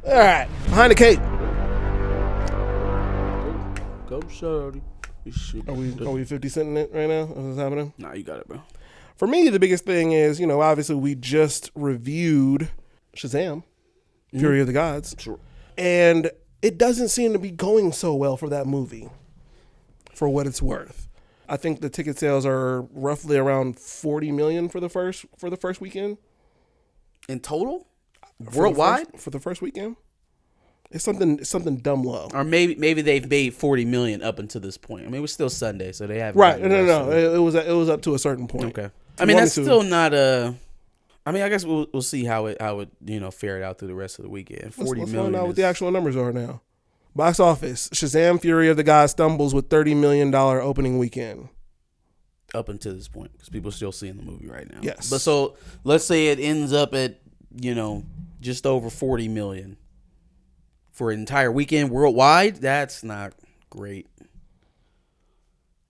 All right, behind the cape. Go, shorty. Are we 50 Cent in it right now? What's happening? Nah, you got it, bro. For me, the biggest thing is, obviously we just reviewed Shazam, Fury of the Gods. Sure. And it doesn't seem to be going so well for that movie, for what it's worth. I think the ticket sales are roughly around 40 million for the first weekend. In total? Worldwide? For the first weekend? It's something dumb low. Or maybe they've made 40 million up until this point. I mean, it was still Sunday, so they haven't. Right. No. It was up to a certain point. Okay. I mean, that's still not a. I mean, I guess we'll see how it fare it out through the rest of the weekend. 40 let's million. Find out what the actual numbers are now. Box office: Shazam! Fury of the Gods stumbles with $30 million opening weekend. Up until this point, because people are still seeing the movie right now. Yes. But so let's say it ends up at just over 40 million for an entire weekend worldwide. That's not great.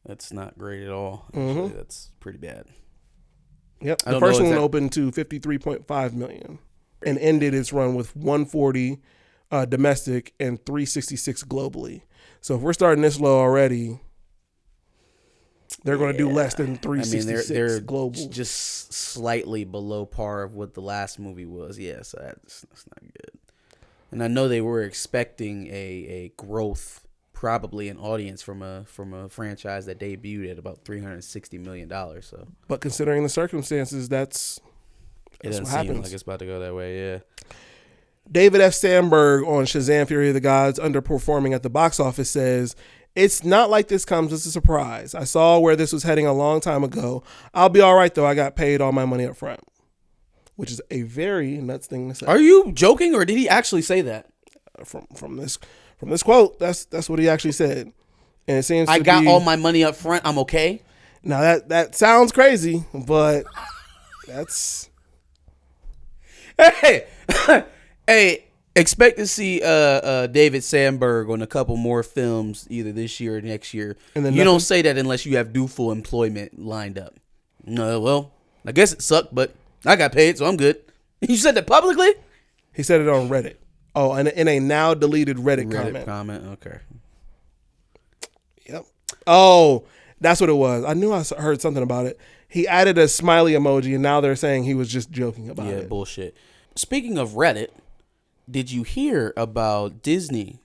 That's not great at all. Actually, that's pretty bad. Yep. The first one opened to 53.5 million and ended its run with 140 domestic and 366 globally. So if we're starting this low already, they're going to do less than 366 they're global. Just slightly below par of what the last movie was. Yeah, so that's not good. And I know they were expecting a growth, probably an audience from a franchise that debuted at about $360 million. So, but considering the circumstances, that's what happens. Like it's about to go that way. Yeah. David F. Sandberg on Shazam! Fury of the Gods underperforming at the box office says, "It's not like this comes as a surprise. I saw where this was heading a long time ago. I'll be all right though. I got paid all my money up front," which is a very nuts thing to say. Are you joking, or did he actually say that? From this quote, that's what he actually said, and it seems I got all my money up front. I'm okay. Now that sounds crazy, but that's hey. Expect to see David Sandberg on a couple more films either this year or next year. And then you don't say that unless you have dual employment lined up. No, well, I guess it sucked, but I got paid, so I'm good. You said that publicly? He said it on Reddit. Oh, and in a now deleted Reddit comment. Okay. Yep. Oh, that's what it was. I knew I heard something about it. He added a smiley emoji, and now they're saying he was just joking about it. Yeah, bullshit. Speaking of Reddit, did you hear about Disney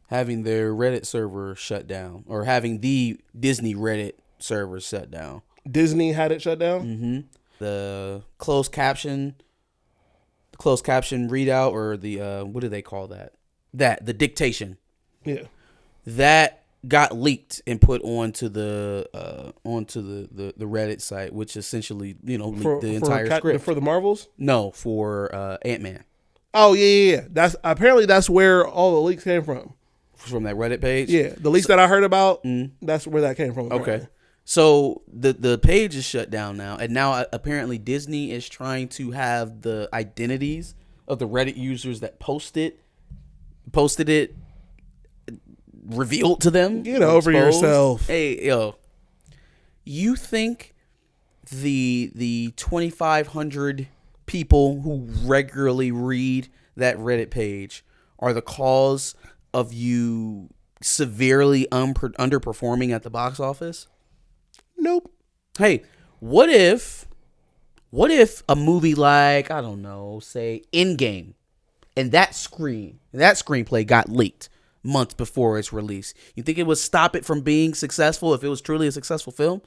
having their Reddit server shut down, or having the Disney Reddit server shut down? Disney had it shut down? Mm-hmm. The closed caption readout, or the what do they call that? The dictation. Yeah. That got leaked and put onto the Reddit site, which essentially leaked the entire script for the Marvels. No, for Ant-Man. Oh yeah. That's where all the leaks came from. From that Reddit page? Yeah. The leaks that I heard about, that's where that came from. Apparently. Okay. So the page is shut down now, and now apparently Disney is trying to have the identities of the Reddit users that posted it revealed to them. Get over yourself. Hey, yo. You think the 2,500 people who regularly read that Reddit page are the cause of you severely underperforming at the box office? Nope. Hey, what if a movie like, I don't know, say Endgame, and that screenplay got leaked months before its release? You think it would stop it from being successful if it was truly a successful film?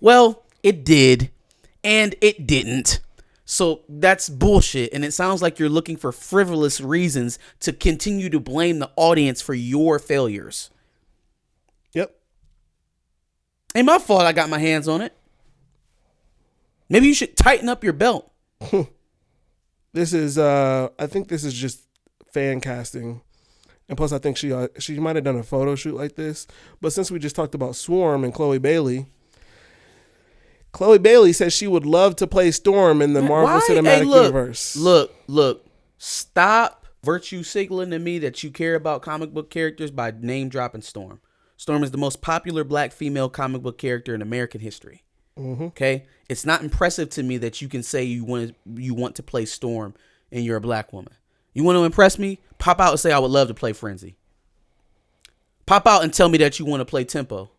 Well, it did, and it didn't. So that's bullshit, and it sounds like you're looking for frivolous reasons to continue to blame the audience for your failures. Yep. Ain't my fault I got my hands on it. Maybe you should tighten up your belt. This is, I think this is just fan casting. And plus, I think she might have done a photo shoot like this. But since we just talked about Swarm and Chloe Bailey says she would love to play Storm in the Marvel Cinematic Universe. Look. Stop virtue signaling to me that you care about comic book characters by name dropping Storm. Storm is the most popular black female comic book character in American history. Mm-hmm. Okay? It's not impressive to me that you can say you want to play Storm and you're a black woman. You want to impress me? Pop out and say, I would love to play Frenzy. Pop out and tell me that you want to play Tempo.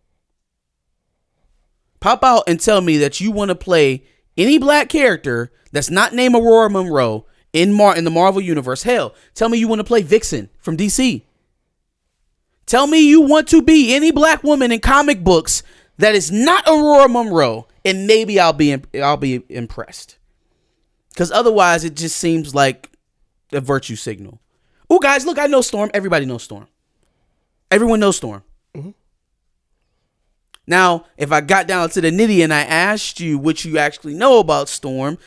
Pop out and tell me that you want to play any black character that's not named Aurora Monroe in the Marvel Universe. Hell, tell me you want to play Vixen from DC. Tell me you want to be any black woman in comic books that is not Aurora Monroe, and maybe I'll be impressed. Because otherwise, it just seems like a virtue signal. Oh, guys, look, I know Storm. Everybody knows Storm. Everyone knows Storm. Mm-hmm. Now, if I got down to the nitty and I asked you what you actually know about Storm,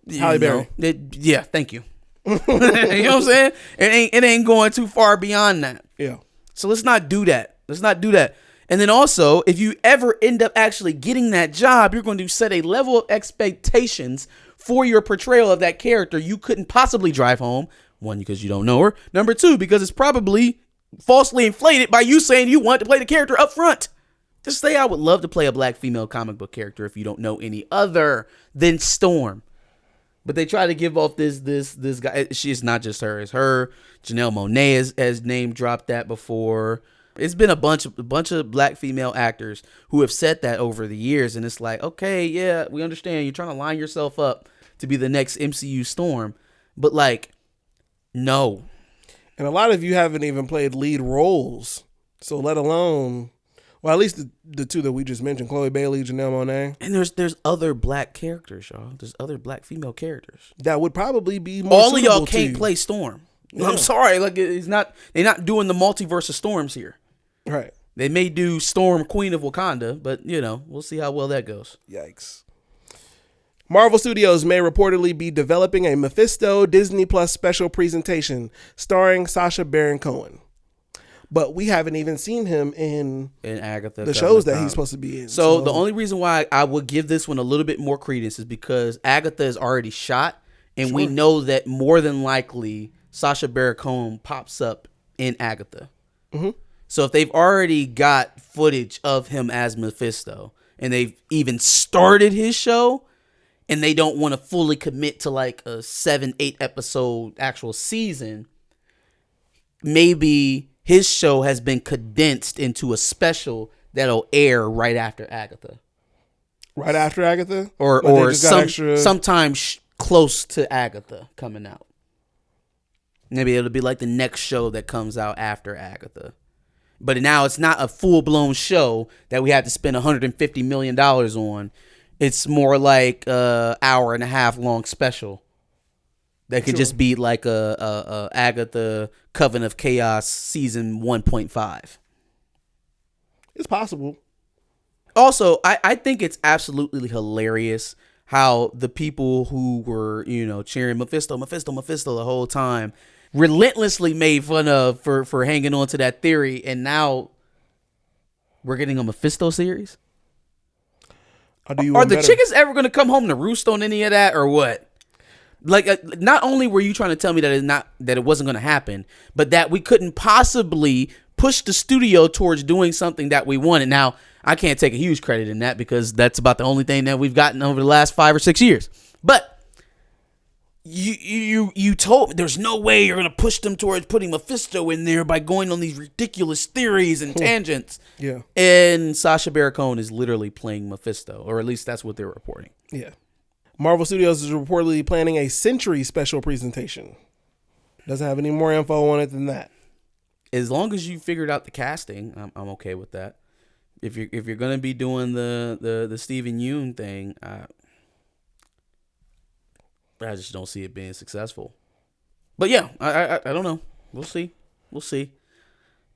Halle Berry. Yeah, thank you. You know what I'm saying? It ain't going too far beyond that. Yeah. So let's not do that. And then also, if you ever end up actually getting that job, you're going to set a level of expectations for your portrayal of that character you couldn't possibly drive home. One, because you don't know her. Number two, because it's probably falsely inflated by you saying you want to play the character up front. Just say, I would love to play a black female comic book character if you don't know any other than Storm. But they try to give off this guy. She's not just her. It's her. Janelle Monáe has name dropped that before. It's been a bunch of black female actors who have said that over the years. And it's like, okay, yeah, we understand. You're trying to line yourself up to be the next MCU Storm. But like, no. And a lot of you haven't even played lead roles. So let alone... Well, at least the two that we just mentioned, Chloe Bailey, Janelle Monáe. And there's other black characters, y'all. There's other black female characters. That would probably be more all of y'all to can't you. play Storm. Yeah. I'm sorry. Like, they're not doing the multiverse of Storms here. Right. They may do Storm, Queen of Wakanda, but, we'll see how well that goes. Yikes. Marvel Studios may reportedly be developing a Mephisto Disney Plus special presentation starring Sacha Baron Cohen. But we haven't even seen him in Agatha, the shows that he's supposed to be in. So the only reason why I would give this one a little bit more credence is because Agatha is already shot, and we know that more than likely Sacha Baron Cohen pops up in Agatha. Mm-hmm. So if they've already got footage of him as Mephisto, and they've even started his show, and they don't want to fully commit to like a 7-8 episode actual season, maybe his show has been condensed into a special that'll air right after Agatha. Right after Agatha? Or sometime close to Agatha coming out. Maybe it'll be like the next show that comes out after Agatha. But now it's not a full-blown show that we have to spend $150 million on. It's more like a hour and a half long special. That could just be like a Agatha Coven of Chaos season 1.5. It's possible. Also, I think it's absolutely hilarious how the people who were, cheering Mephisto the whole time relentlessly made fun of for hanging on to that theory. And now we're getting a Mephisto series. Are the chickens ever going to come home to roost on any of that or what? Like, not only were you trying to tell me that it wasn't going to happen, but that we couldn't possibly push the studio towards doing something that we wanted. Now, I can't take a huge credit in that because that's about the only thing that we've gotten over the last 5 or 6 years. But you told me there's no way you're going to push them towards putting Mephisto in there by going on these ridiculous theories and tangents. Yeah. And Sacha Baron Cohen is literally playing Mephisto, or at least that's what they're reporting. Yeah. Marvel Studios is reportedly planning a Sentry special presentation. Doesn't have any more info on it than that. As long as you figured out the casting, I'm okay with that. If you're gonna be doing the Steven Yeun thing, I just don't see it being successful. But yeah, I don't know. We'll see.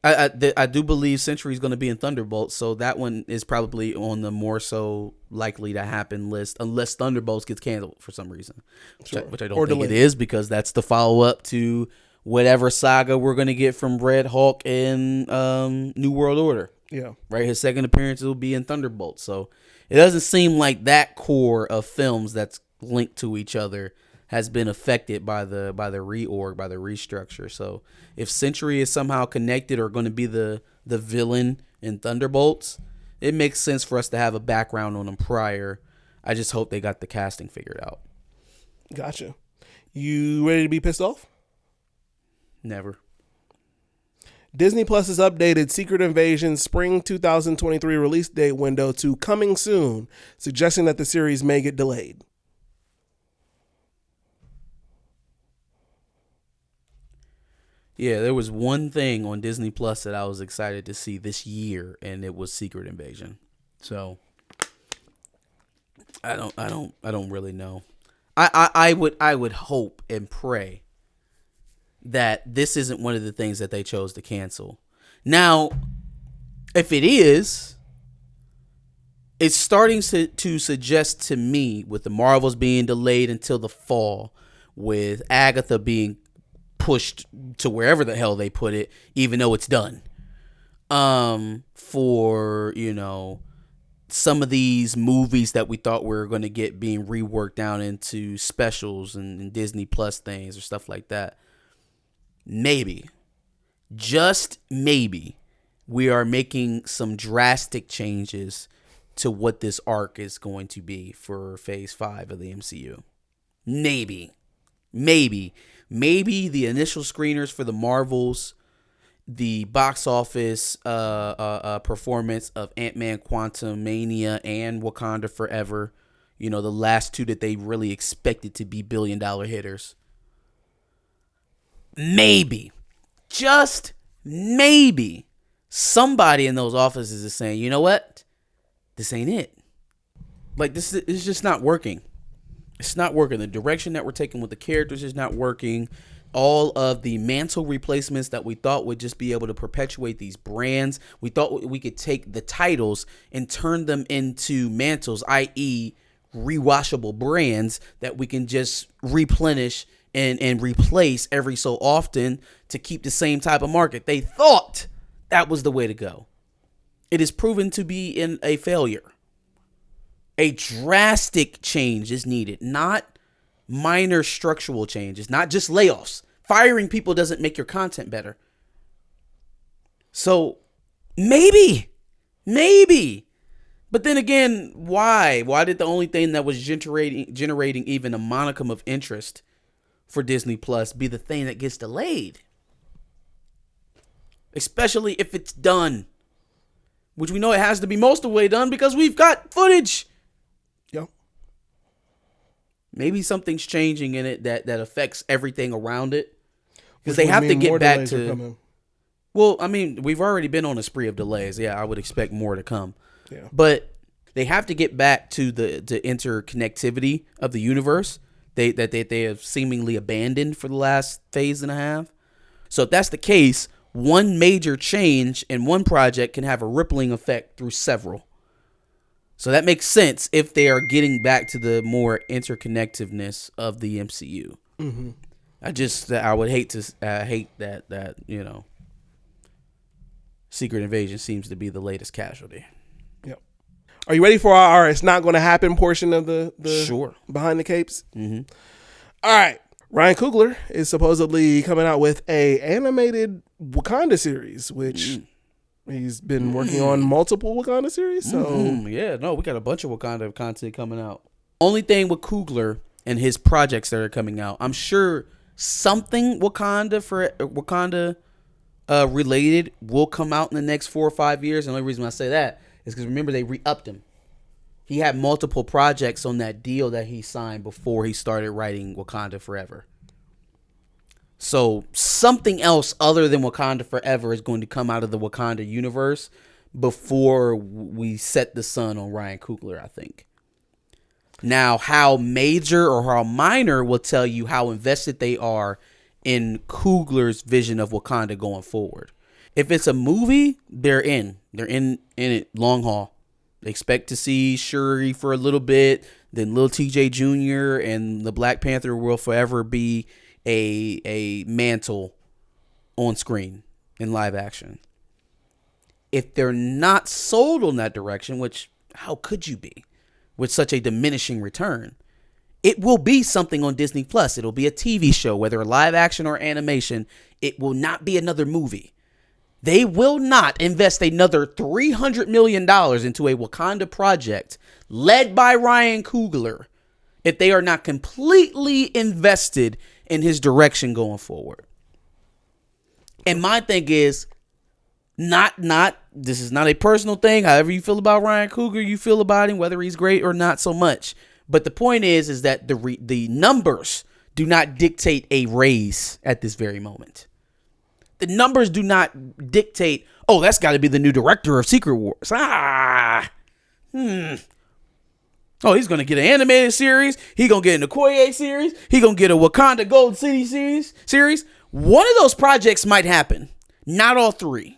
I do believe Sentry is going to be in Thunderbolts, so that one is probably on the more so likely to happen list, unless Thunderbolts gets canceled for some reason, which I don't think it is, because that's the follow up to whatever saga we're going to get from Red Hulk and New World Order. Yeah, right. His second appearance will be in Thunderbolts, so it doesn't seem like that core of films that's linked to each other has been affected by the reorg, by the restructure. So if Sentry is somehow connected or going to be the villain in Thunderbolts, it makes sense for us to have a background on him prior. I just hope they got the casting figured out. Gotcha. You ready to be pissed off? Never. Disney Plus has updated Secret Invasion's spring 2023 release date window to coming soon, suggesting that the series may get delayed. Yeah, there was one thing on Disney Plus that I was excited to see this year, and it was Secret Invasion. So I don't really know. I would hope and pray that this isn't one of the things that they chose to cancel. Now, if it is, it's starting to suggest to me, with the Marvels being delayed until the fall, with Agatha being pushed to wherever the hell they put it, even though it's done. For, some of these movies that we thought we were going to get being reworked down into specials and Disney Plus things or stuff like that. Maybe, just maybe, we are making some drastic changes to what this arc is going to be for Phase 5 of the MCU. Maybe the initial screeners for the Marvels, the box office performance of Ant-Man Quantumania and Wakanda Forever, the last two that they really expected to be billion-dollar hitters. Maybe, just maybe, somebody in those offices is saying, you know what? This ain't it. Like, this is just not working. It's not working. The direction that we're taking with the characters is not working. All of the mantle replacements that we thought would just be able to perpetuate these brands. We thought we could take the titles and turn them into mantles, i.e. rewashable brands that we can just replenish and replace every so often to keep the same type of market. They thought that was the way to go. It is proven to be in a failure. A drastic change is needed, not minor structural changes, not just layoffs. Firing people doesn't make your content better. So maybe. But then again, why? Why did the only thing that was generating even a modicum of interest for Disney Plus be the thing that gets delayed? Especially if it's done, which we know it has to be most of the way done because we've got footage. Yep. Maybe something's changing in it that affects everything around it. Because they have to get back to... Well, I mean, we've already been on a spree of delays. Yeah, I would expect more to come. Yeah. But they have to get back to the interconnectivity of the universe that they have seemingly abandoned for the last phase and a half. So if that's the case, one major change in one project can have a rippling effect through several. So that makes sense if they are getting back to the more interconnectiveness of the MCU. Mm-hmm. I would hate that Secret Invasion seems to be the latest casualty. Yep. Are you ready for our "it's not going to happen" portion of the Sure. Behind the Capes? Mm-hmm. All right. Ryan Coogler is supposedly coming out with a animated Wakanda series, which he's been working on multiple Wakanda series. So we got a bunch of Wakanda content coming out. Only thing with Coogler and his projects that are coming out, I'm sure something Wakanda related will come out in the next 4 or 5 years. And the only reason I say that is because remember they re-upped him. He had multiple projects on that deal that he signed before he started writing Wakanda Forever. So something else other than Wakanda Forever is going to come out of the Wakanda universe before we set the sun on Ryan Coogler, I think. Now, how major or how minor will tell you how invested they are in Coogler's vision of Wakanda going forward. If it's a movie, they're in. They're in it long haul. They expect to see Shuri for a little bit, then Lil TJ Jr. and the Black Panther will forever be a mantle on screen in live action. If they're not sold on that direction, which how could you be with such a diminishing return? It will be something on Disney Plus. It'll be a TV show, whether live action or animation. It will not be another movie. They will not invest another $300 million into a Wakanda project led by Ryan Coogler if they are not completely invested in his direction going forward. And my thing is, not this is not a personal thing. However you feel about Ryan Coogler, you feel about him, whether he's great or not so much. But the point is that the numbers do not dictate a raise at this very moment. The numbers do not dictate, oh, that's got to be the new director of Secret Wars. Oh, he's going to get an animated series. He's going to get an Okoye series. He's going to get a Wakanda Gold City series. One of those projects might happen. Not all three.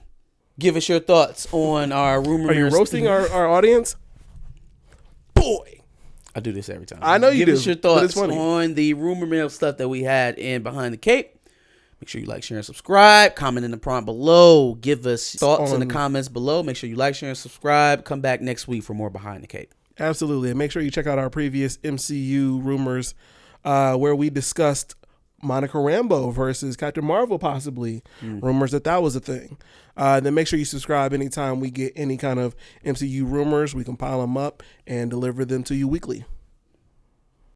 Give us your thoughts on our rumor. Are you roasting our audience? Boy. I do this every time. I know you do. Give us your thoughts on the rumor mill stuff that we had in Behind the Cape. Make sure you like, share, and subscribe. Comment in the prompt below. Give us thoughts in the comments below. Make sure you like, share, and subscribe. Come back next week for more Behind the Cape. Absolutely. And make sure you check out our previous MCU rumors where we discussed Monica Rambeau versus Captain Marvel, possibly. Rumors that was a thing. Then make sure you subscribe anytime we get any kind of MCU rumors. We compile them up and deliver them to you weekly.